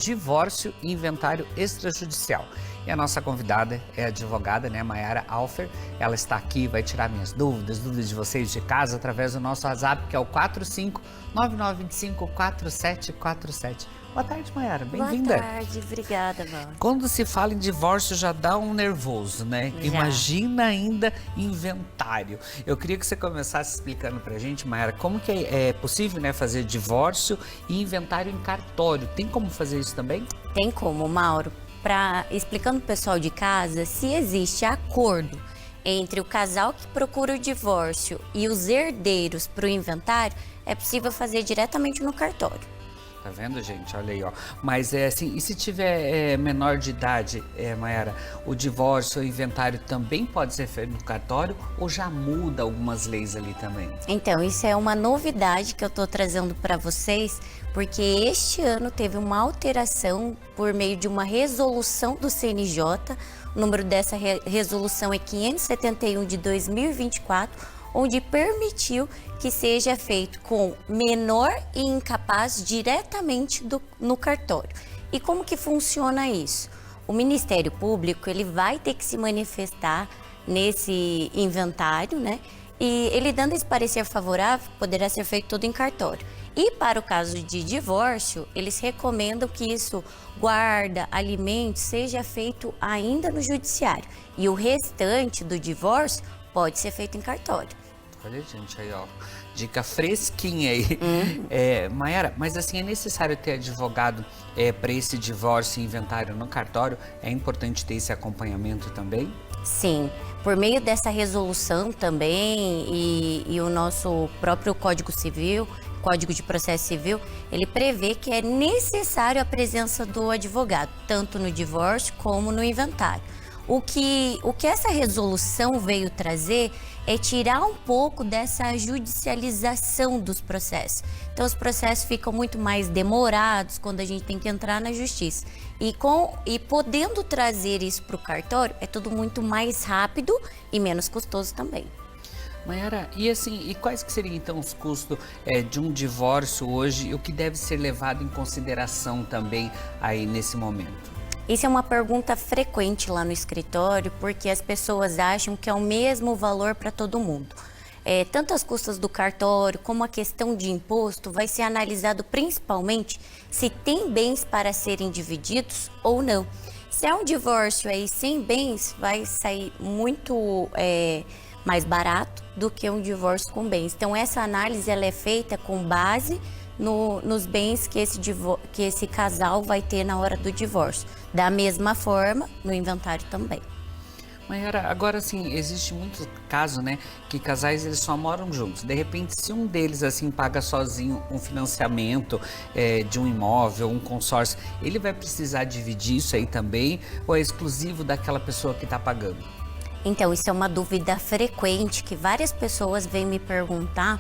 Divórcio e inventário extrajudicial. E a nossa convidada é a advogada, né, Mayara Alfer. Ela está aqui, vai tirar minhas dúvidas de vocês de casa, através do nosso WhatsApp, que é o 4599254747. Boa tarde, Mayara, bem-vinda. Boa tarde, obrigada, Val. Quando se fala em divórcio, já dá um nervoso, né? Já. Imagina ainda inventário. Eu queria que você começasse explicando pra gente, Mayara, como que é possível, né, fazer divórcio e inventário em cartório. Tem como fazer isso também? Tem como, Mauro, explicando pro pessoal de casa, se existe acordo entre o casal que procura o divórcio e os herdeiros para o inventário, é possível fazer diretamente no cartório. Tá vendo, gente? Olha aí, ó. Mas é assim, e se tiver menor de idade, Mayara, o divórcio, o inventário também pode ser feito no cartório ou já muda algumas leis ali também? Então, isso é uma novidade que eu estou trazendo para vocês, porque este ano teve uma alteração por meio de uma resolução do CNJ. O número dessa resolução é 571 de 2024, onde permitiu que seja feito com menor e incapaz diretamente no cartório. E como que funciona isso? O Ministério Público, ele vai ter que se manifestar nesse inventário, né? E ele dando esse parecer favorável, poderá ser feito tudo em cartório. E para o caso de divórcio, eles recomendam que isso, guarda, alimentos, seja feito ainda no judiciário. E o restante do divórcio pode ser feito em cartório. Olha, gente, aí, ó, dica fresquinha aí. Mayara, mas assim, é necessário ter advogado para esse divórcio e inventário no cartório? É importante ter esse acompanhamento também? Sim, por meio dessa resolução também e o nosso próprio Código Civil, Código de Processo Civil, ele prevê que é necessário a presença do advogado, tanto no divórcio como no inventário. O que essa resolução veio trazer é tirar um pouco dessa judicialização dos processos. Então, os processos ficam muito mais demorados quando a gente tem que entrar na justiça. E podendo trazer isso para o cartório, é tudo muito mais rápido e menos custoso também. Mayara, e assim, e quais que seriam então os custos de um divórcio hoje e o que deve ser levado em consideração também aí nesse momento? Isso é uma pergunta frequente lá no escritório, porque as pessoas acham que é o mesmo valor para todo mundo. Tanto as custas do cartório como a questão de imposto vai ser analisado principalmente se tem bens para serem divididos ou não. Se é um divórcio aí sem bens, vai sair muito mais barato do que um divórcio com bens. Então essa análise ela é feita com base nos bens que esse casal vai ter na hora do divórcio. Da mesma forma, no inventário também. Mayara, agora assim, existe muitos casos, né, que casais eles só moram juntos. De repente, se um deles assim paga sozinho um financiamento de um imóvel, um consórcio, ele vai precisar dividir isso aí também ou é exclusivo daquela pessoa que está pagando? Então, isso é uma dúvida frequente que várias pessoas vêm me perguntar.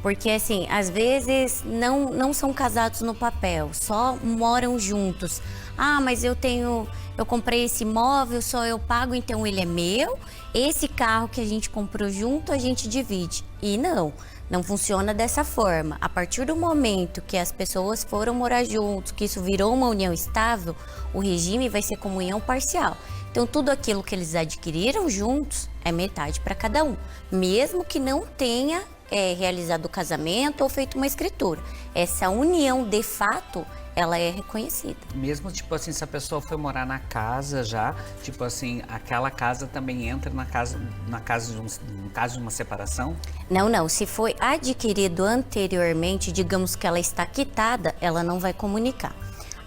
Porque, assim, às vezes não são casados no papel, só moram juntos. Ah, mas eu comprei esse imóvel, só eu pago, então ele é meu. Esse carro que a gente comprou junto, a gente divide. E não funciona dessa forma. A partir do momento que as pessoas foram morar juntos, que isso virou uma união estável, o regime vai ser comunhão parcial. Então, tudo aquilo que eles adquiriram juntos é metade para cada um, mesmo que não tenha realizado o casamento ou feito uma escritura. Essa união de fato, ela é reconhecida. Mesmo, tipo assim, se a pessoa foi morar na casa já, tipo assim, aquela casa também entra no caso de uma separação? Não. Se foi adquirido anteriormente, digamos que ela está quitada, ela não vai comunicar.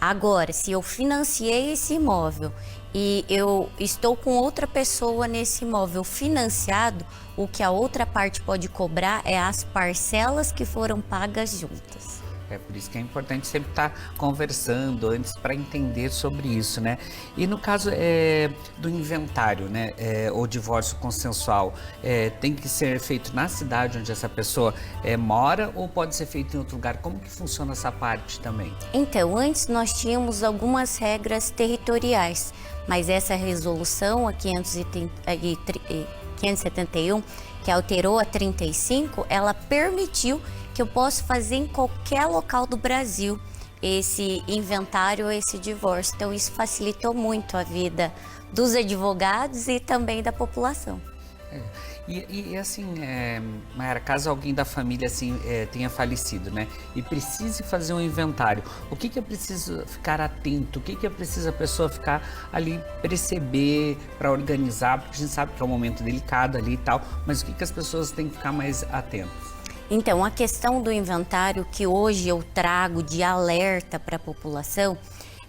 Agora, se eu financiei esse imóvel e eu estou com outra pessoa nesse imóvel financiado, o que a outra parte pode cobrar é as parcelas que foram pagas juntas. É por isso que é importante sempre estar conversando antes para entender sobre isso, né? E no caso do inventário, né? O divórcio consensual, tem que ser feito na cidade onde essa pessoa mora ou pode ser feito em outro lugar? Como que funciona essa parte também? Então, antes nós tínhamos algumas regras territoriais, mas essa resolução, a 571, que alterou a 35, ela permitiu que eu possa fazer em qualquer local do Brasil. esse inventário, esse divórcio. Então isso facilitou muito a vida dos advogados e também da população. Assim, Mayara, caso alguém da família assim tenha falecido, né, e precise fazer um inventário, o que é preciso ficar atento, o que é preciso a pessoa ficar ali, perceber para organizar, porque a gente sabe que é um momento delicado ali e tal, mas o que as pessoas têm que ficar mais atentas? Então, a questão do inventário que hoje eu trago de alerta para a população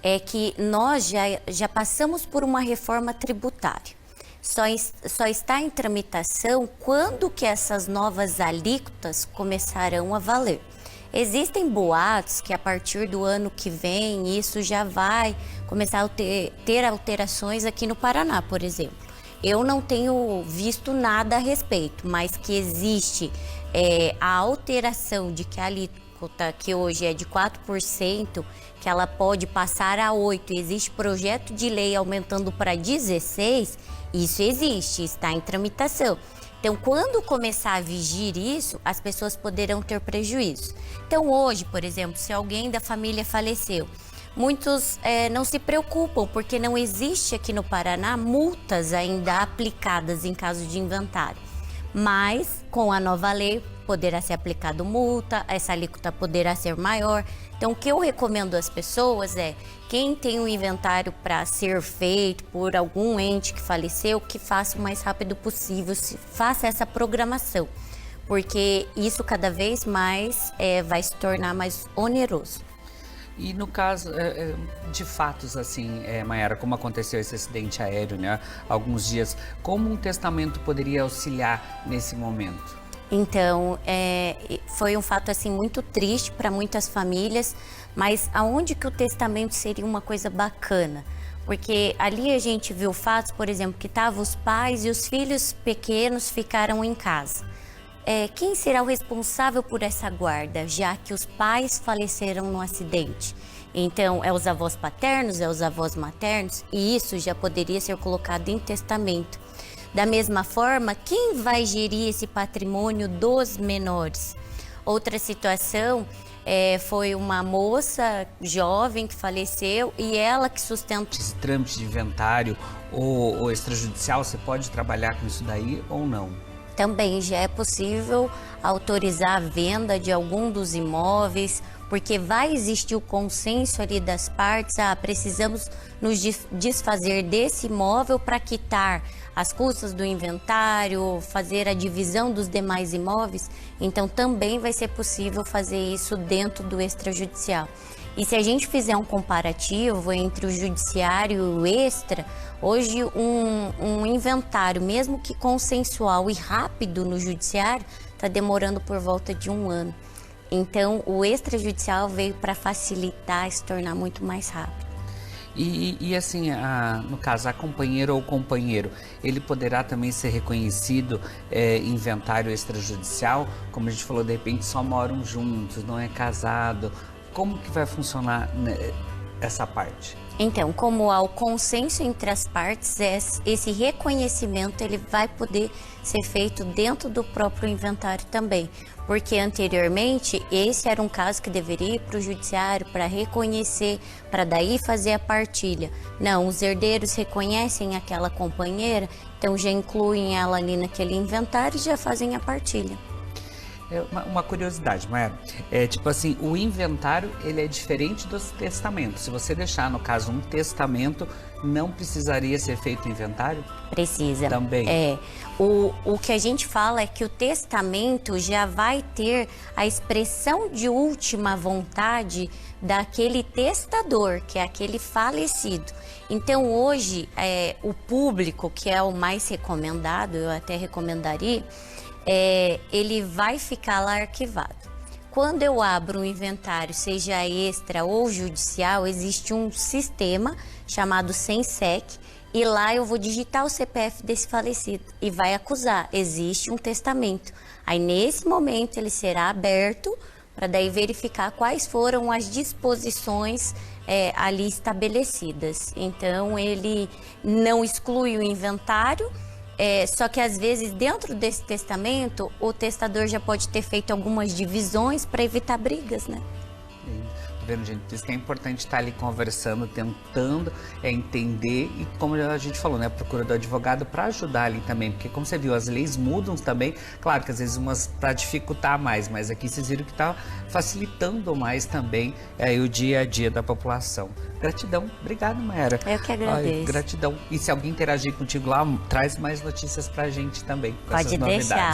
é que nós já passamos por uma reforma tributária. Só está em tramitação quando que essas novas alíquotas começarão a valer. Existem boatos que a partir do ano que vem isso já vai começar a ter alterações aqui no Paraná, por exemplo. Eu não tenho visto nada a respeito, mas que existe a alteração de que a alíquota, que hoje é de 4%, que ela pode passar a 8%, existe projeto de lei aumentando para 16%, isso existe, está em tramitação. Então, quando começar a vigir isso, as pessoas poderão ter prejuízo. Então, hoje, por exemplo, se alguém da família faleceu, muitos não se preocupam, porque não existe aqui no Paraná multas ainda aplicadas em caso de inventário. Mas, com a nova lei, poderá ser aplicado multa, essa alíquota poderá ser maior. Então, o que eu recomendo às pessoas é, quem tem um inventário para ser feito por algum ente que faleceu, que faça o mais rápido possível, faça essa programação, porque isso cada vez mais vai se tornar mais oneroso. E no caso de fatos assim, Mayara, como aconteceu esse acidente aéreo, né, há alguns dias, como um testamento poderia auxiliar nesse momento? Então, foi um fato assim muito triste para muitas famílias, mas aonde que o testamento seria uma coisa bacana? Porque ali a gente viu fatos, por exemplo, que estavam os pais e os filhos pequenos ficaram em casa. Quem será o responsável por essa guarda, já que os pais faleceram no acidente? Então, é os avós paternos, é os avós maternos, e isso já poderia ser colocado em testamento. Da mesma forma, quem vai gerir esse patrimônio dos menores? Outra situação foi uma moça jovem que faleceu e ela que sustenta... Esse trâmite de inventário ou extrajudicial, você pode trabalhar com isso daí ou não? Também já é possível autorizar a venda de algum dos imóveis, porque vai existir o consenso ali das partes, precisamos nos desfazer desse imóvel para quitar as custas do inventário, fazer a divisão dos demais imóveis, então também vai ser possível fazer isso dentro do extrajudicial. E se a gente fizer um comparativo entre o judiciário e o extra, hoje um inventário, mesmo que consensual e rápido no judiciário, está demorando por volta de 1 ano. Então, o extrajudicial veio para facilitar e se tornar muito mais rápido. E assim, no caso, a companheira ou companheiro, ele poderá também ser reconhecido inventário extrajudicial? Como a gente falou, de repente só moram juntos, não é casado. Como que vai funcionar essa parte? Então, como há o consenso entre as partes, esse reconhecimento ele vai poder ser feito dentro do próprio inventário também. Porque anteriormente, esse era um caso que deveria ir para o judiciário para reconhecer, para daí fazer a partilha. Não, os herdeiros reconhecem aquela companheira, então já incluem ela ali naquele inventário e já fazem a partilha. Uma curiosidade, Mayara, tipo assim, o inventário ele é diferente dos testamentos. Se você deixar, no caso, um testamento, não precisaria ser feito o inventário? Precisa. Também. O que a gente fala é que o testamento já vai ter a expressão de última vontade daquele testador, que é aquele falecido. Então hoje, o público, que é o mais recomendado, eu até recomendaria, ele vai ficar lá arquivado. Quando eu abro um inventário, seja extra ou judicial, existe um sistema chamado SENSEC e lá eu vou digitar o CPF desse falecido e vai acusar, existe um testamento. Aí nesse momento ele será aberto para daí verificar quais foram as disposições ali estabelecidas. Então ele não exclui o inventário, só que às vezes dentro desse testamento o testador já pode ter feito algumas divisões para evitar brigas, né? vendo, gente? Por isso que é importante estar ali conversando, tentando entender e, como a gente falou, né, a procura do advogado para ajudar ali também, porque como você viu, as leis mudam também, claro que às vezes umas para dificultar mais, mas aqui vocês viram que está facilitando mais também o dia a dia da população. Gratidão, obrigado, Mayara. Eu que agradeço. Ai, gratidão. E se alguém interagir contigo lá, traz mais notícias pra gente também. Com Pode essas novidades. deixar.